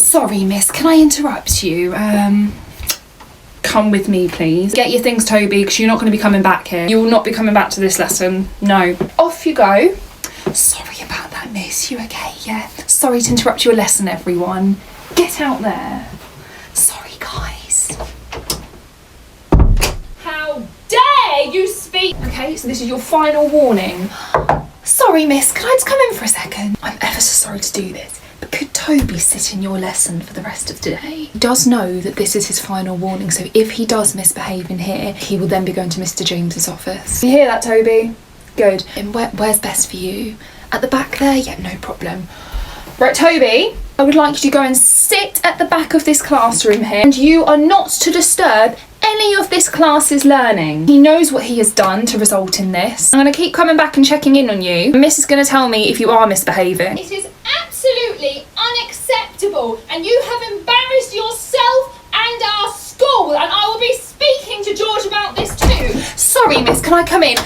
Sorry, miss, can I interrupt you? Come with me, please. Get your things, Toby, because you're not going to be coming back here. You will not be coming back to this lesson. No. Off you go. Sorry about that, miss. You okay? Yeah. Sorry to interrupt your lesson, everyone. Get out there. Sorry, guys. How dare you speak? Okay, so this is your final warning. Sorry, miss. Can I just come in for a second? I'm ever so sorry to do this. But could Toby sit in your lesson for the rest of today? He does know that this is his final warning, so if he does misbehave in here, he will then be going to Mr. James's office. You hear that, Toby? Good. And where's best for you? At the back there? Yeah, no problem. Right, Toby, I would like you to go and sit at the back of this classroom here, and you are not to disturb any of this class's learning. He knows what he has done to result in this. I'm going to keep coming back and checking in on you. Miss is going to tell me if you are misbehaving. It is absolutely unacceptable, and you have embarrassed yourself and our school, and I will be speaking to George about this too. Sorry, miss, can I come in?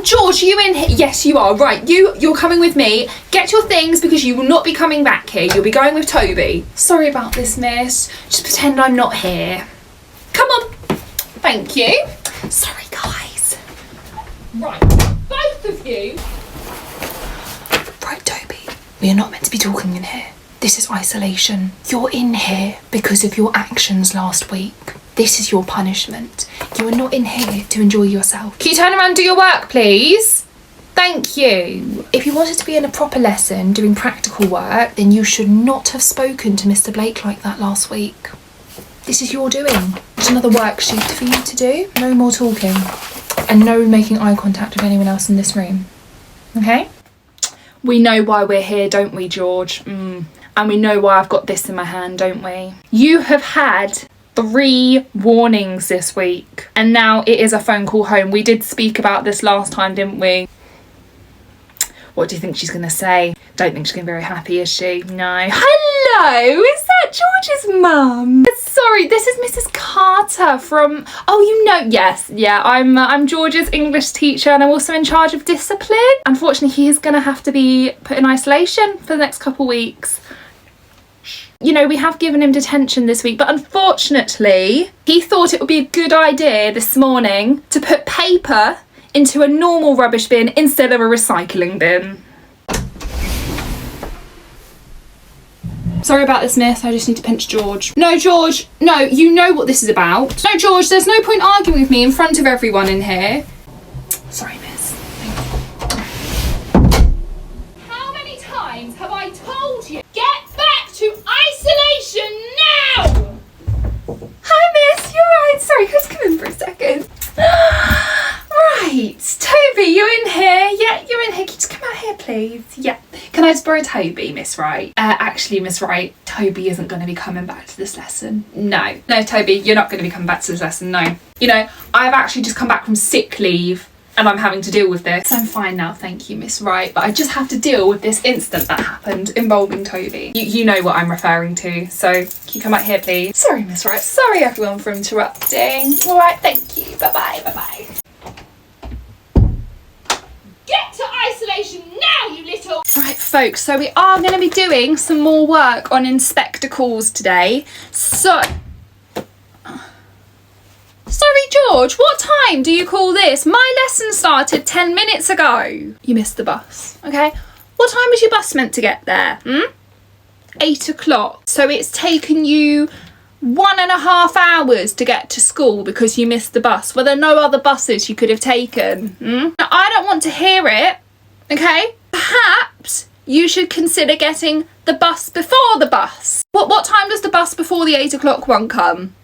George, are you in here? Yes, you are. Right, you're coming with me. Get your things, because you will not be coming back here. You'll be going with Toby. Sorry about this, miss. Just pretend I'm not here. Come on. Thank you. Sorry, guys. Right, both of you. Right, Toby, we are not meant to be talking in here. This is isolation. You're in here because of your actions last week. This is your punishment. You are not in here to enjoy yourself. Can you turn around and do your work, please? Thank you. If you wanted to be in a proper lesson doing practical work, then you should not have spoken to Mr. Blake like that last week. This is your doing. It's another worksheet for you to do. No more talking. And no making eye contact with anyone else in this room. Okay? We know why we're here, don't we, George? And we know why I've got this in my hand, don't we? You have had 3 warnings this week. And now it is a phone call home. We did speak about this last time, didn't we? What do you think she's going to say? Don't think she's going to be very happy, is she? No. Hello, is that George's mum? Sorry, this is Mrs. Carter from... Oh, you know, yes, yeah, I'm George's English teacher, and I'm also in charge of discipline. Unfortunately, he is going to have to be put in isolation for the next couple weeks. You know, we have given him detention this week, but unfortunately, he thought it would be a good idea this morning to put paper into a normal rubbish bin instead of a recycling bin. Sorry about this, miss. I just need to pinch George. No, George. No, you know what this is about. No, George, there's no point arguing with me in front of everyone in here. Sorry, miss. How many times have I told you? Get back to isolation now! Hi, miss. You're right. Sorry, just come in for a second. Right, Toby, you in here? Yeah, you're in here. Can you just come out here, please? Yeah. Can I just borrow Toby, Miss Wright? Actually, Miss Wright, Toby isn't going to be coming back to this lesson. No, Toby, you're not going to be coming back to this lesson, no. You know, I've actually just come back from sick leave and I'm having to deal with this. I'm fine now, thank you, Miss Wright, but I just have to deal with this incident that happened involving Toby. You know what I'm referring to, so can you come back here, please? Sorry, Miss Wright. Sorry, everyone, for interrupting. All right, thank you. Bye-bye, bye-bye. Get to isolation now, you little... Right, folks, so we are going to be doing some more work on inspectacles today. So... Sorry, George, what time do you call this? My lesson started 10 minutes ago. You missed the bus, okay? What time was your bus meant to get there? 8 o'clock. So it's taken you 1.5 hours to get to school because you missed the bus. Were there no other buses you could have taken? Now, I don't want to hear it, okay? Perhaps you should consider getting the bus before the bus. What time does the bus before the 8 o'clock one come?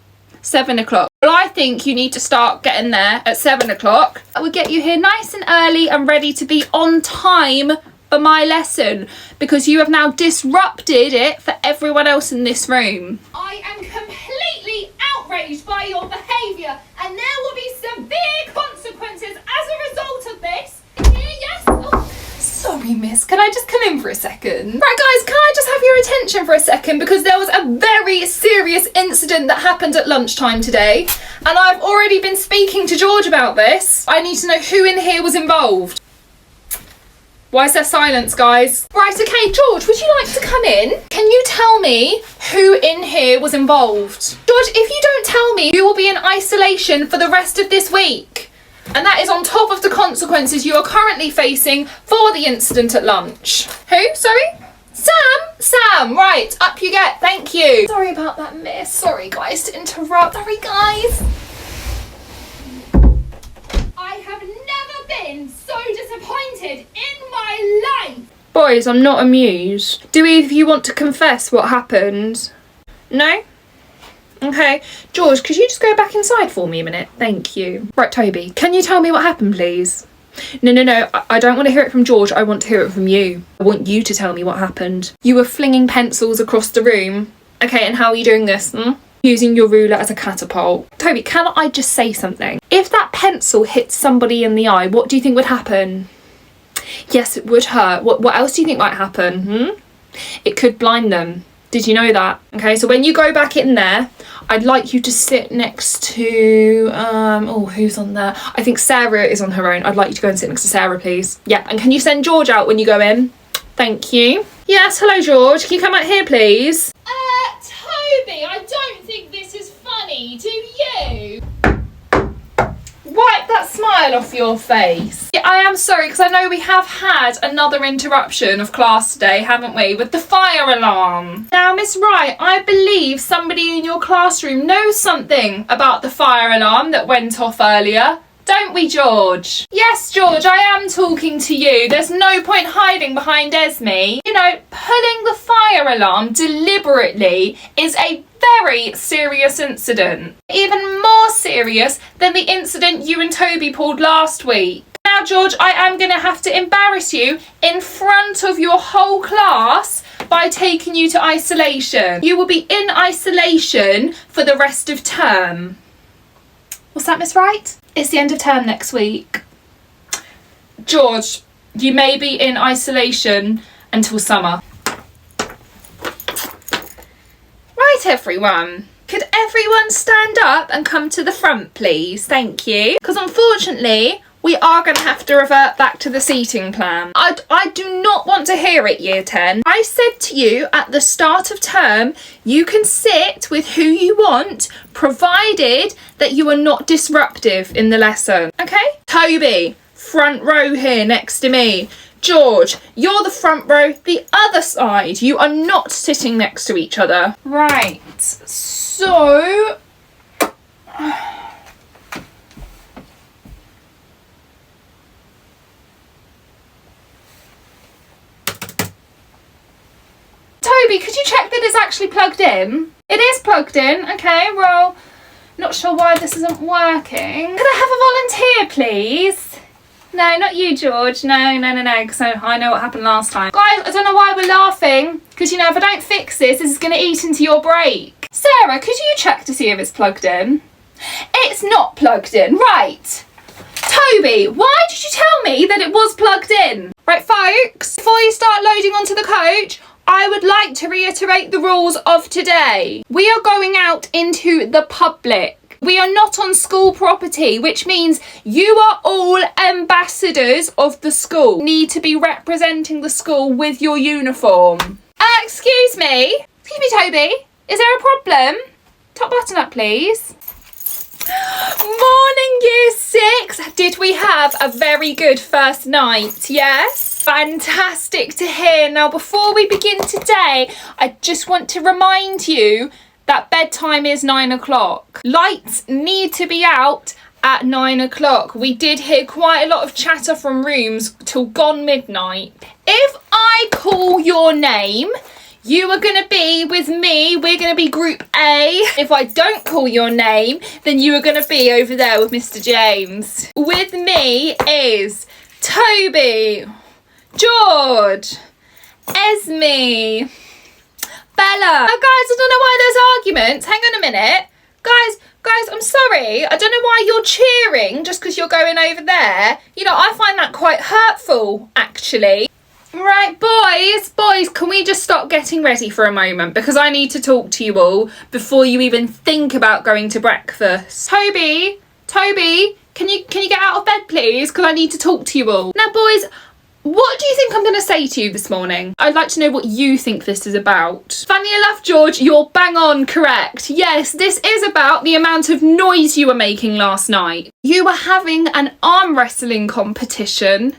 7 o'clock. Well, I think you need to start getting there at 7 o'clock. I would get you here nice and early and ready to be on time for my lesson, because you have now disrupted it for everyone else in this room. I am completely outraged by your behaviour, and there will be severe consequences as a result of this. Yes? Oh. Sorry, miss. Can I just come in for a second? Right, guys, can I just have your attention for a second? Because there was a very serious incident that happened at lunchtime today, and I've already been speaking to George about this. I need to know who in here was involved. Why is there silence, guys? Right, okay, George, would you like to come in? Can you tell me who in here was involved? George, if you don't tell me, you will be in isolation for the rest of this week. And that is on top of the consequences you are currently facing for the incident at lunch. Who? Sorry? Sam, right, up you get, thank you. Sorry about that, miss. Sorry, guys, to interrupt. Sorry, guys. I have never been so disappointed in my life. Boys, I'm not amused. Do either of you want to confess what happened? No? Okay. George, could you just go back inside for me a minute? Thank you. Right, Toby, can you tell me what happened, please? No, I don't want to hear it from George, I want to hear it from you. I want you to tell me what happened. You were flinging pencils across the room. Okay, and how are you doing this? Using your ruler as a catapult. Toby, can I just say something? If that pencil hit somebody in the eye, what do you think would happen? Yes, it would hurt. What else do you think might happen? It could blind them. Did you know that? Okay, so when you go back in there, I'd like you to sit next to, who's on there? I think Sarah is on her own. I'd like you to go and sit next to Sarah, please. Yeah, and can you send George out when you go in? Thank you. Yes, hello, George. Can you come out here, please? Toby, I don't think this is funny, do you? Wipe that smile off your face. Yeah, I am sorry, because I know we have had another interruption of class today, haven't we, with the fire alarm. Now, Miss Wright, I believe somebody in your classroom knows something about the fire alarm that went off earlier. Don't we, George? Yes, George, I am talking to you. There's no point hiding behind Esme. You know, pulling the fire alarm deliberately is a very serious incident. Even more serious than the incident you and Toby pulled last week. Now, George, I am going to have to embarrass you in front of your whole class by taking you to isolation. You will be in isolation for the rest of term. What's that, Miss Wright? It's the end of term next week. George, you may be in isolation until summer. Right, everyone. Could everyone stand up and come to the front, please? Thank you. Because unfortunately, we are going to have to revert back to the seating plan. I do not want to hear it, Year 10. I said to you at the start of term, you can sit with who you want, provided that you are not disruptive in the lesson. Okay? Toby, front row here next to me. George, you're the front row, the other side. You are not sitting next to each other. Right, so... Toby, could you check that it's actually plugged in? It is plugged in. Okay, well, not sure why this isn't working. Could I have a volunteer, please? No, not you, George. No, because I know what happened last time. Guys, I don't know why we're laughing, because, you know, if I don't fix this, this is going to eat into your break. Sarah, could you check to see if it's plugged in? It's not plugged in. Right. Toby, why did you tell me that it was plugged in? Right, folks, before you start loading onto the coach, I would like to reiterate the rules of today. We are going out into the public. We are not on school property, which means you are all ambassadors of the school. Need to be representing the school with your uniform. Excuse me, Toby, is there a problem? Top button up, please. Morning, Year 6. Did we have a very good first night? Yes? Fantastic to hear. Now, before we begin today, I just want to remind you that bedtime is 9 o'clock. Lights need to be out at 9 o'clock. We did hear quite a lot of chatter from rooms till gone midnight. If I call your name, you are going to be with me. We're going to be group A. If I don't call your name, then you are going to be over there with Mr. James. With me is Toby, George, Esme, Bella. Oh, guys, I don't know why there's arguments. Hang on a minute. Guys, I'm sorry. I don't know why you're cheering just because you're going over there. You know, I find that quite hurtful, actually. Right, boys, can we just stop getting ready for a moment? Because I need to talk to you all before you even think about going to breakfast. Toby, can you get out of bed, please? Because I need to talk to you all. Now, boys, What do you think I'm going to say to you this morning? I'd like to know what you think this is about. Funny enough, George, you're bang on correct. Yes, this is about the amount of noise you were making last night. You were having an arm wrestling competition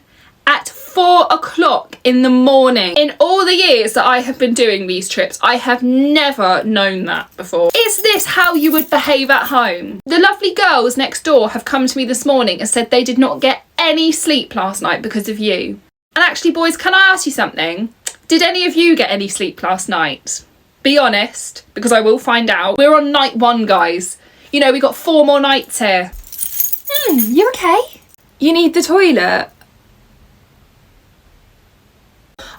at 4 o'clock in the morning. In all the years that I have been doing these trips, I have never known that before. Is this how you would behave at home? The lovely girls next door have come to me this morning and said they did not get any sleep last night because of you. And actually, boys, can I ask you something? Did any of you get any sleep last night? Be honest, because I will find out. We're on night 1, guys. You know, we got 4 more nights here. You okay? You need the toilet?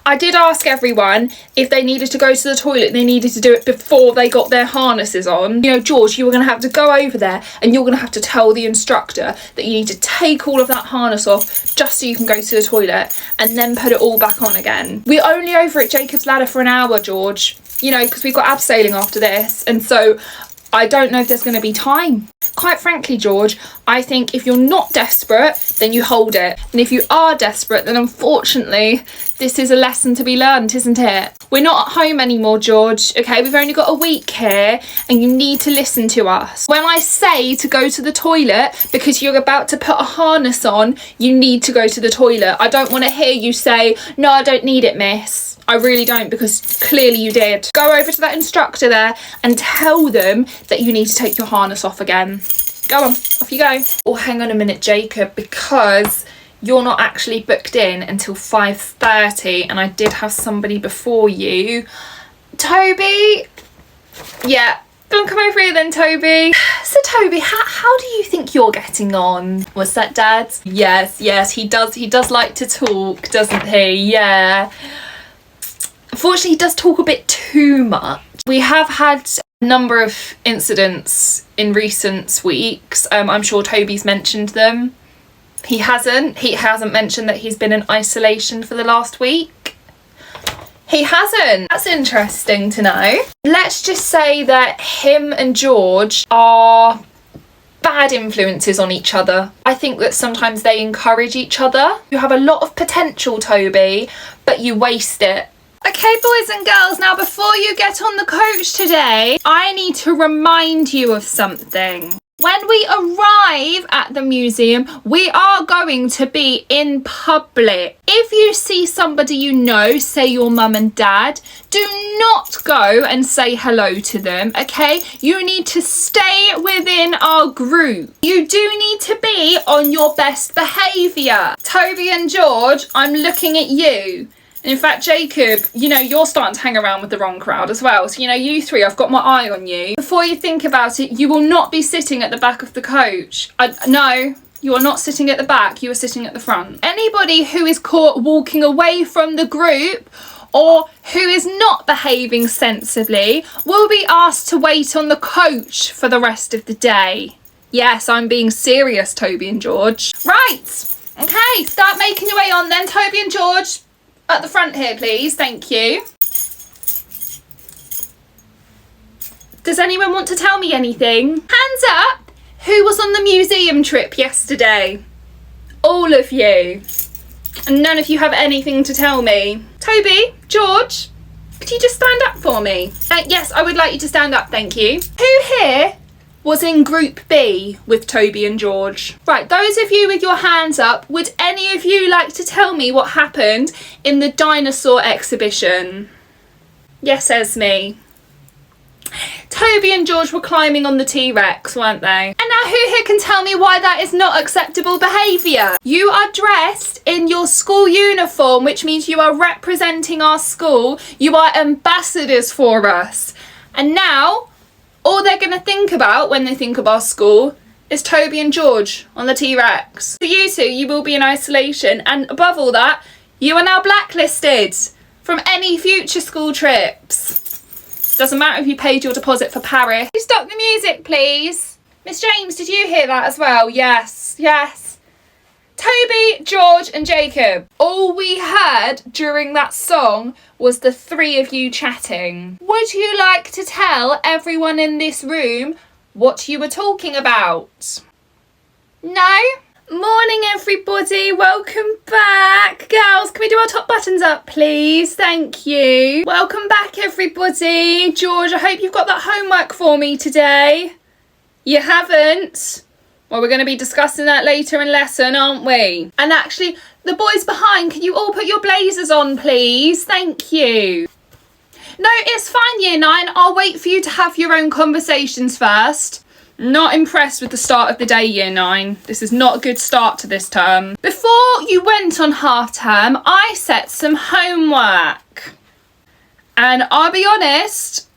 I did ask everyone if they needed to go to the toilet, they needed to do it before they got their harnesses on. You know, George, you were going to have to go over there and you're going to have to tell the instructor that you need to take all of that harness off just so you can go to the toilet and then put it all back on again. We're only over at Jacob's Ladder for an hour, George, you know, because we've got abseiling after this. And so I don't know if there's going to be time. Quite frankly, George, I think if you're not desperate, then you hold it. And if you are desperate, then unfortunately, this is a lesson to be learned, isn't it? We're not at home anymore, George, okay? We've only got a week here and you need to listen to us. When I say to go to the toilet because you're about to put a harness on, you need to go to the toilet. I don't want to hear you say, no, I don't need it, miss. I really don't, because clearly you did. Go over to that instructor there and tell them that you need to take your harness off again. Go on, off you go. Oh, hang on a minute, Jacob, because you're not actually booked in until 5:30 and I did have somebody before you. Toby? Yeah, go on, come over here then, Toby. So Toby, how do you think you're getting on? What's that, Dad? Yes, he does like to talk, doesn't he? Yeah. Unfortunately, he does talk a bit too much. We have had a number of incidents in recent weeks. I'm sure Toby's mentioned them. He hasn't mentioned that he's been in isolation for the last week. He hasn't. That's interesting to know. Let's just say that him and George are bad influences on each other. I think that sometimes they encourage each other. You have a lot of potential, Toby, but you waste it. Okay, boys and girls, now before you get on the coach today, I need to remind you of something. When we arrive at the museum, we are going to be in public. If you see somebody you know, say your mum and dad, do not go and say hello to them, okay? You need to stay within our group. You do need to be on your best behaviour. Toby and George, I'm looking at you. In fact, Jacob, you know, you're starting to hang around with the wrong crowd as well. So, you know, you three, I've got my eye on you. Before you think about it, you will not be sitting at the back of the coach. No, you are not sitting at the back. You are sitting at the front. Anybody who is caught walking away from the group or who is not behaving sensibly will be asked to wait on the coach for the rest of the day. Yes, I'm being serious, Toby and George. Right. Okay, start making your way on then, Toby and George. At the front here, please. Thank you. Does anyone want to tell me anything? Hands up. Who was on the museum trip yesterday? All of you. And none of you have anything to tell me. Toby, George, could you just stand up for me? Yes, I would like you to stand up, thank you. Who here was in Group B with Toby and George? Right, those of you with your hands up, would any of you like to tell me what happened in the Dinosaur exhibition? Yes, Esme. Toby and George were climbing on the T-Rex, weren't they? And now who here can tell me why that is not acceptable behaviour? You are dressed in your school uniform, which means you are representing our school. You are ambassadors for us. And now all they're going to think about when they think of our school is Toby and George on the T-Rex. For you two, you will be in isolation. And above all that, you are now blacklisted from any future school trips. Doesn't matter if you paid your deposit for Paris. Can you stop the music, please? Miss James, did you hear that as well? Yes. Toby, George and Jacob. All we heard during that song was the three of you chatting. Would you like to tell everyone in this room what you were talking about? No? Morning everybody, welcome back. Girls, can we do our top buttons up please? Thank you. Welcome back everybody. George, I hope you've got that homework for me today. You haven't? Well, we're going to be discussing that later in lesson, aren't we? And actually, the boys behind, can you all put your blazers on please? Thank you. No, it's fine year 9. I'll wait for you to have your own conversations first. Not impressed with the start of the day, year 9. This is not a good start to this term. Before you went on half term, I set some homework. And I'll be honest,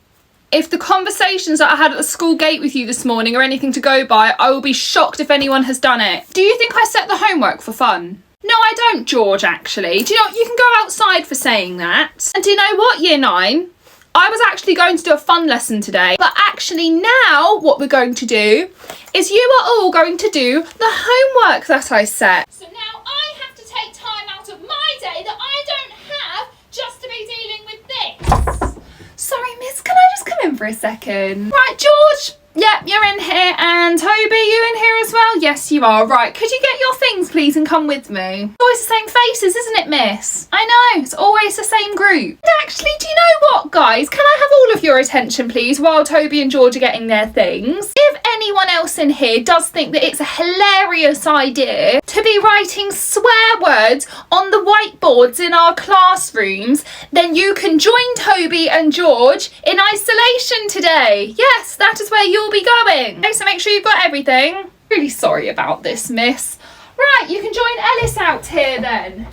if the conversations that I had at the school gate with you this morning are anything to go by, I will be shocked if anyone has done it. Do you think I set the homework for fun? No, I don't, George, actually. Do you know, you can go outside for saying that. And do you know what, year 9? I was actually going to do a fun lesson today, but actually now what we're going to do is you are all going to do the homework that I set. So now I have to take time out of my day that I don't have just to be dealing with this. Sorry, miss, can I just come in for a second? Right, George. Yep, you're in here. And Toby, you in here as well? Yes, you are. Right, could you get your things, please, and come with me? It's always the same faces, isn't it, miss? I know, it's always the same group. And actually, do you know what, guys? Can I have all of your attention, please, while Toby and George are getting their things? If anyone else in here does think that it's a hilarious idea to be writing swear words on the whiteboards in our classrooms, then you can join Toby and George in isolation today. Yes, that is where you'll be going. Okay, so make sure you've got everything. Really sorry about this, miss. Right, you can join Ellis out here then.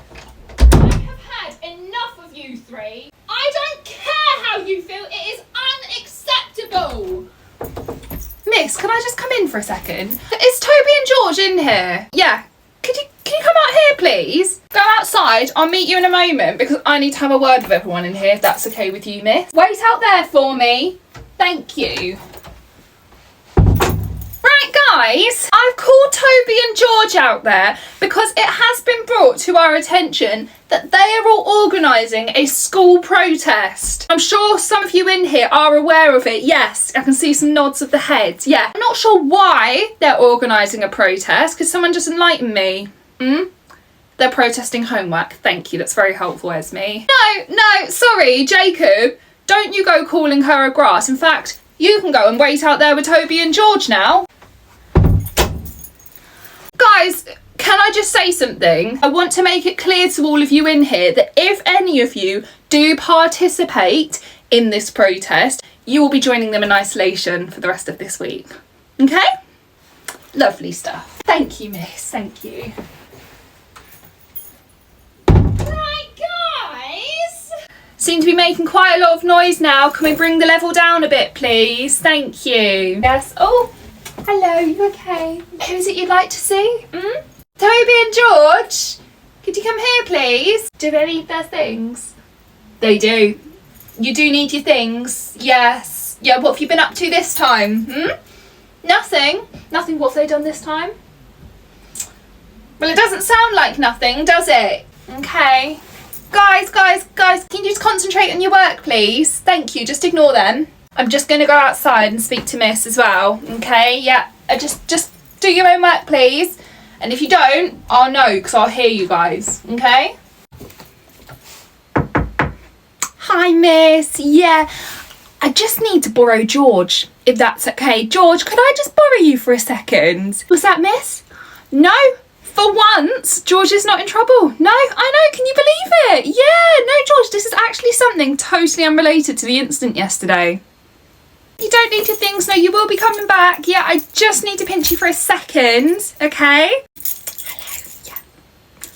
I have had enough of you three. I don't care how you feel. It is unacceptable. Miss, can I just come in for a second? Is Toby and George in here? Yeah. Can you come out here, please? Go outside. I'll meet you in a moment because I need to have a word with everyone in here, if that's okay with you, miss. Wait out there for me. Thank you. Right, guys, I've called Toby and George out there because it has been brought to our attention that they are all organising a school protest. I'm sure some of you in here are aware of it. Yes, I can see some nods of the head. Yeah, I'm not sure why they're organising a protest. Could someone just enlighten me? They're protesting homework. Thank you, that's very helpful, Esme. No, sorry, Jacob. Don't you go calling her a grass. In fact, you can go and wait out there with Toby and George now. Guys, can I just say something? I want to make it clear to all of you in here that if any of you do participate in this protest, you will be joining them in isolation for the rest of this week. Okay? Lovely stuff. Thank you, miss. Thank you. Right, guys. Seem to be making quite a lot of noise now. Can we bring the level down a bit, please? Thank you. Yes. Oh, hello. You okay? Who is it you'd like to see? Toby and George, could you come here, please? Do they need their things? They do. You do need your things. Yes. Yeah, what have you been up to this time? Nothing. Nothing. What have they done this time? Well, it doesn't sound like nothing, does it? Okay. Guys, can you just concentrate on your work, please? Thank you. Just ignore them. I'm just going to go outside and speak to Miss as well. Okay? Yeah. Just do your own work, please. And if you don't, I'll know because I'll hear you guys. Okay? Hi, Miss. Yeah. I just need to borrow George, if that's okay. George, could I just borrow you for a second? Was that Miss? No. For once, George is not in trouble. No, I know, can you believe it? Yeah, no, George, this is actually something totally unrelated to the incident yesterday. You don't need your things, no, you will be coming back. Yeah, I just need to pinch you for a second, okay? Hello, yeah.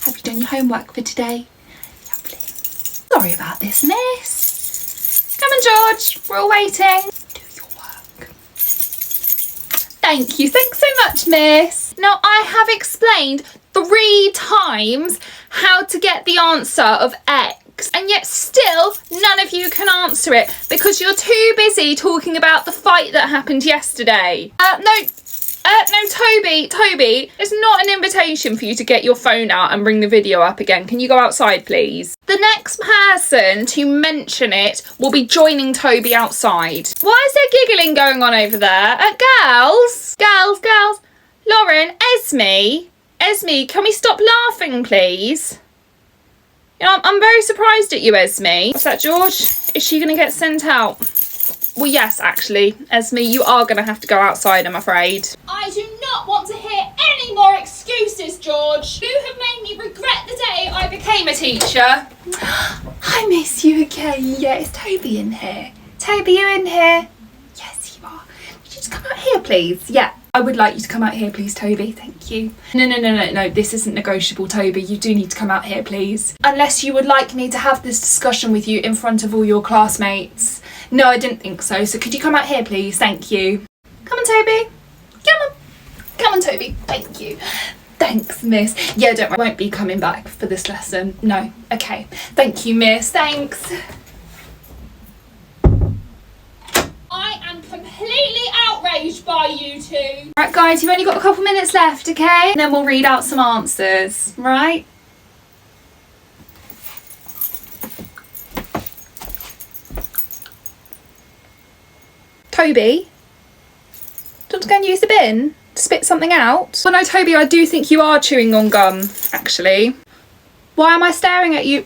Have you done your homework for today? Lovely. Sorry about this, miss. Come on, George, we're all waiting. Do your work. Thank you, thanks so much, miss. Now, I have explained 3 times how to get the answer of X, and yet still none of you can answer it because you're too busy talking about the fight that happened yesterday. No, Toby, it's not an invitation for you to get your phone out and bring the video up again. Can you go outside, please? The next person to mention it will be joining Toby outside. Why is there giggling going on over there? Girls. Lauren, Esme, Esme, can we stop laughing, please? You know, I'm very surprised at you, Esme. What's that, George? Is she going to get sent out? Well, yes, actually. Esme, you are going to have to go outside, I'm afraid. I do not want to hear any more excuses, George. You have made me regret the day I became a teacher. I miss you again. Yeah, is Toby in here? Toby, you in here? Yes, you are. Would you just come out here, please? Yeah. I would like you to come out here, please, Toby. Thank you. No. This isn't negotiable, Toby. You do need to come out here, please. Unless you would like me to have this discussion with you in front of all your classmates. No, I didn't think so. So could you come out here, please? Thank you. Come on, Toby. Come on. Come on, Toby. Thank you. Thanks, miss. Yeah, don't worry. I won't be coming back for this lesson. No. Okay. Thank you, miss. Thanks. I am completely outraged by you two. Right, guys, you've only got a couple minutes left, okay? And then we'll read out some answers, right? Toby? Do you want to go and use the bin to spit something out? Well, no, Toby, I do think you are chewing on gum, actually. Why am I staring at you?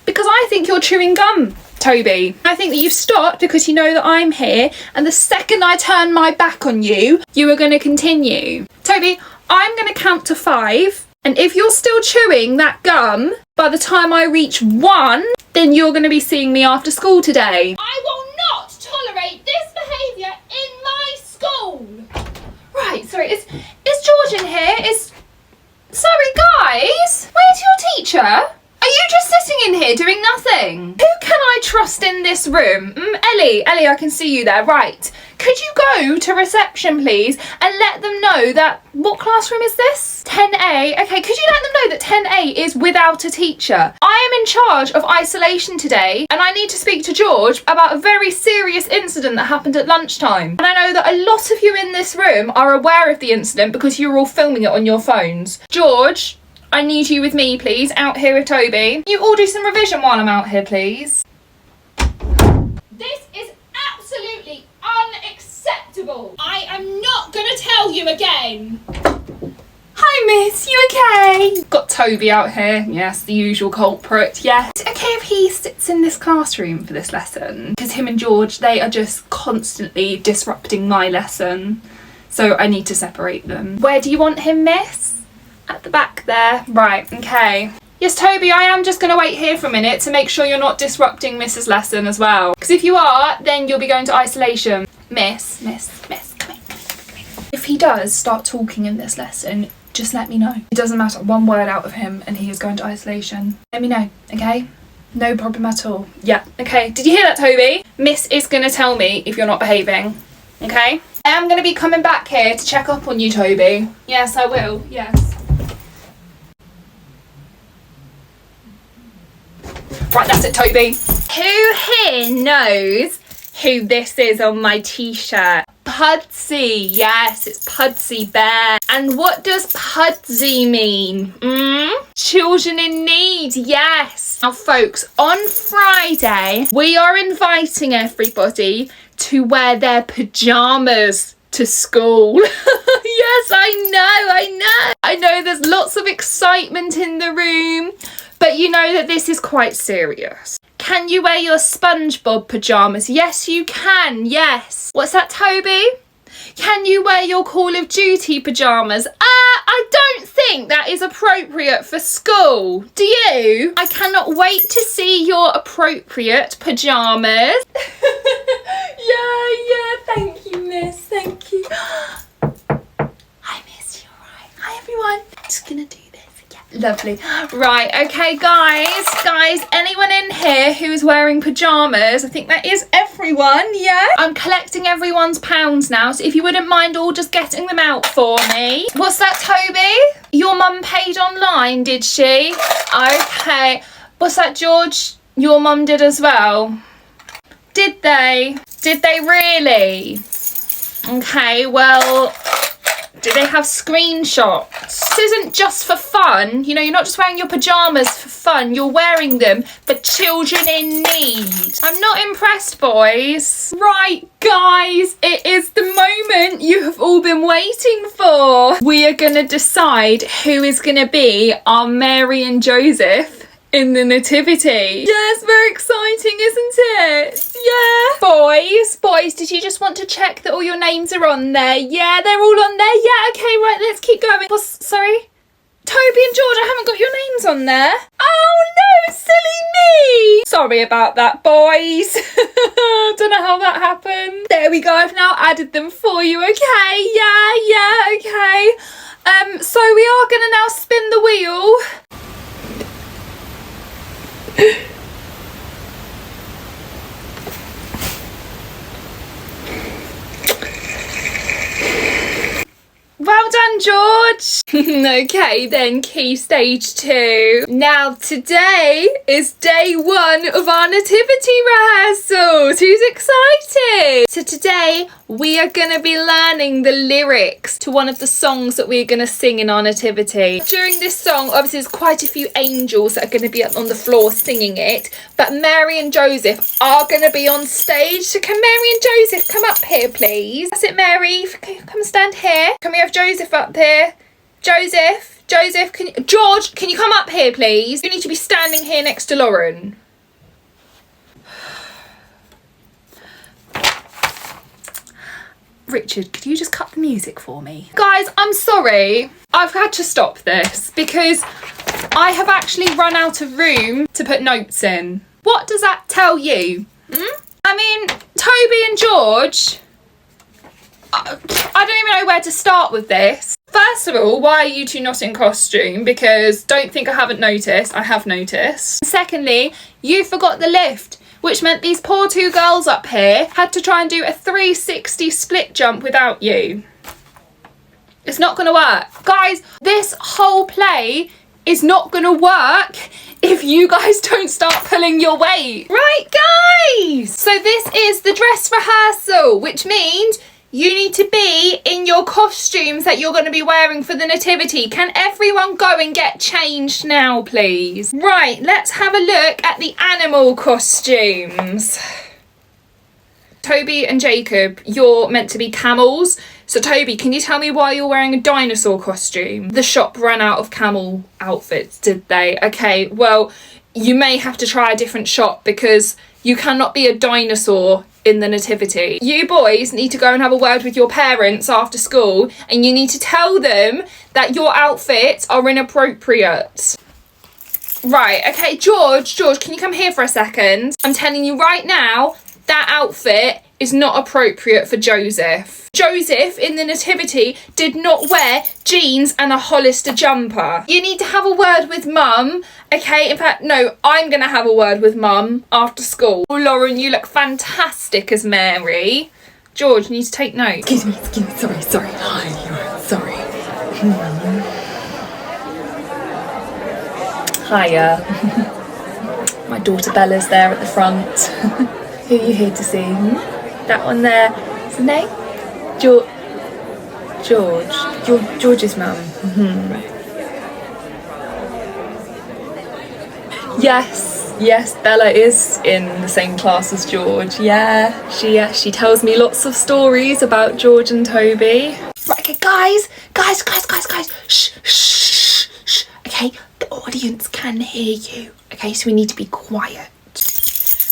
Because I think you're chewing gum, Toby. I think that you've stopped because you know that I'm here, and the second I turn my back on you, you are going to continue. Toby, I'm going to count to 5, and if you're still chewing that gum, by the time I reach 1, then you're going to be seeing me after school today. I will not tolerate this behaviour in my school. Right, sorry, is George in here? Sorry, guys, where's your teacher? Are you just sitting in here doing nothing? Who can I trust in this room? Ellie, I can see you there. Right. Could you go to reception, please, and let them know that... What classroom is this? 10A. Okay, could you let them know that 10A is without a teacher? I am in charge of isolation today, and I need to speak to George about a very serious incident that happened at lunchtime. And I know that a lot of you in this room are aware of the incident because you were all filming it on your phones. George, I need you with me, please, out here with Toby. You all do some revision while I'm out here, please. This is absolutely unacceptable. I am not going to tell you again. Hi, miss, you okay? Got Toby out here. Yes, the usual culprit, yes. Is it okay if he sits in this classroom for this lesson? Because him and George, they are just constantly disrupting my lesson. So I need to separate them. Where do you want him, miss? At the back there. Right, okay. Yes, Toby, I am just going to wait here for a minute to make sure you're not disrupting Miss's lesson as well. Because if you are, then you'll be going to isolation. Miss, come in. If he does start talking in this lesson, just let me know. It doesn't matter, one word out of him and he is going to isolation. Let me know, okay? No problem at all. Yeah, okay. Did you hear that, Toby? Miss is going to tell me if you're not behaving, okay? I am going to be coming back here to check up on you, Toby. Yes, I will, yes. Right, that's it, Toby. Who here knows who this is on my t-shirt? Pudsey. Yes, it's Pudsey Bear. And what does Pudsey mean? Children in need, yes. Now, folks, on Friday, we are inviting everybody to wear their pajamas to school. Yes, I know. I know there's lots of excitement in the room, but you know that this is quite serious. Can you wear your SpongeBob pajamas? Yes, you can. Yes. What's that, Toby? Can you wear your Call of Duty pajamas? I don't think that is appropriate for school. Do you? I cannot wait to see your appropriate pajamas. Yeah, thank you, miss. Thank you. Hi, miss, you alright? Hi, everyone. Just gonna do this. Yeah, lovely. Right, okay, guys, anyone in here who is wearing pajamas? I think that is everyone, yeah? I'm collecting everyone's pounds now, so if you wouldn't mind all just getting them out for me. What's that, Toby? Your mum paid online, did she? Okay. What's that, George? Your mum did as well? Did they? Did they really? Okay, well, Do they have screenshots? This isn't just for fun. You know, you're not just wearing your pajamas for fun. You're wearing them for children in need. I'm not impressed, boys. Right, guys, it is the moment you have all been waiting for. We are going to decide who is going to be our Mary and Joseph in the Nativity. Yes, very exciting, isn't it? Yeah. Boys, did you just want to check that all your names are on there? Yeah, they're all on there. Yeah, okay, right, let's keep going. Sorry? Toby and George, I haven't got your names on there. Oh no, silly me. Sorry about that, boys. Don't know how that happened. There we go, I've now added them for you, okay? Yeah, okay. So we are gonna now spin the wheel. Well done, George. Okay, then key stage 2. Now today is day 1 of our nativity rehearsals. Who's excited? So today we are going to be learning the lyrics to one of the songs that we're going to sing in our nativity. During this song, obviously there's quite a few angels that are going to be up on the floor singing it, but Mary and Joseph are going to be on stage. So can Mary and Joseph come up here, please? That's it, Mary. Come stand here. Can we have Joseph up here? Joseph, George, can you come up here, please? You need to be standing here next to Lauren. Richard, could you just cut the music for me? Guys, I'm sorry. I've had to stop this because I have actually run out of room to put notes in. What does that tell you? I mean, Toby and George, I don't even know where to start with this. First of all, why are you two not in costume? Because don't think I haven't noticed. I have noticed. Secondly, you forgot the lift, which meant these poor 2 girls up here had to try and do a 360 split jump without you. It's not going to work. Guys, this whole play is not going to work if you guys don't start pulling your weight. Right, guys? So this is the dress rehearsal, which means you need to be in your costumes that you're going to be wearing for the nativity. Can everyone go and get changed now, please? Right, let's have a look at the animal costumes. Toby and Jacob, you're meant to be camels. So Toby, can you tell me why you're wearing a dinosaur costume? The shop ran out of camel outfits, did they? Okay, well, you may have to try a different shop because you cannot be a dinosaur in the nativity. You boys need to go and have a word with your parents after school, and you need to tell them that your outfits are inappropriate. Right, okay, George, can you come here for a second? I'm telling you right now, that outfit is not appropriate for Joseph. Joseph in the nativity did not wear jeans and a Hollister jumper. You need to have a word with Mum, okay? In fact, no, I'm going to have a word with Mum after school. Oh, Lauren, you look fantastic as Mary. George, you need to take notes. Excuse me, sorry. Hi, sorry. Hiya. My daughter Bella's there at the front. Who are you here to see? That one there. What's the name? George. George's mum. Yes, Bella is in the same class as George. Yeah, she tells me lots of stories about George and Toby. Right, okay, guys. Shh. Okay, the audience can hear you. Okay, so we need to be quiet.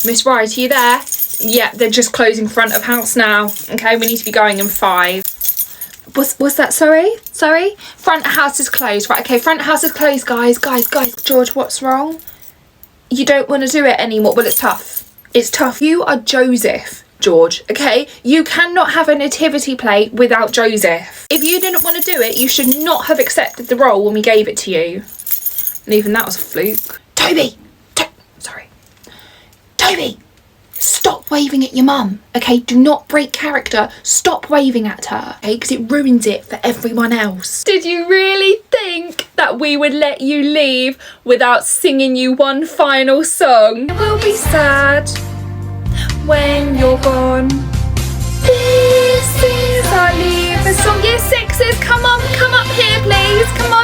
Miss Wright, are you there? Yeah, they're just closing front of house now. Okay, we need to be going in 5. What's that? Sorry? Front of house is closed. Right, okay, front of house is closed, guys. George, what's wrong? You don't want to do it anymore. Well, it's tough. You are Joseph, George, okay? You cannot have a nativity play without Joseph. If you didn't want to do it, you should not have accepted the role when we gave it to you. And even that was a fluke. Toby, stop waving at your mum, okay? Do not break character. Stop waving at her, okay? Because it ruins it for everyone else. Did you really think that we would let you leave without singing you one final song? We'll be sad when you're gone. This is our leave song. Year 6s, come Come on.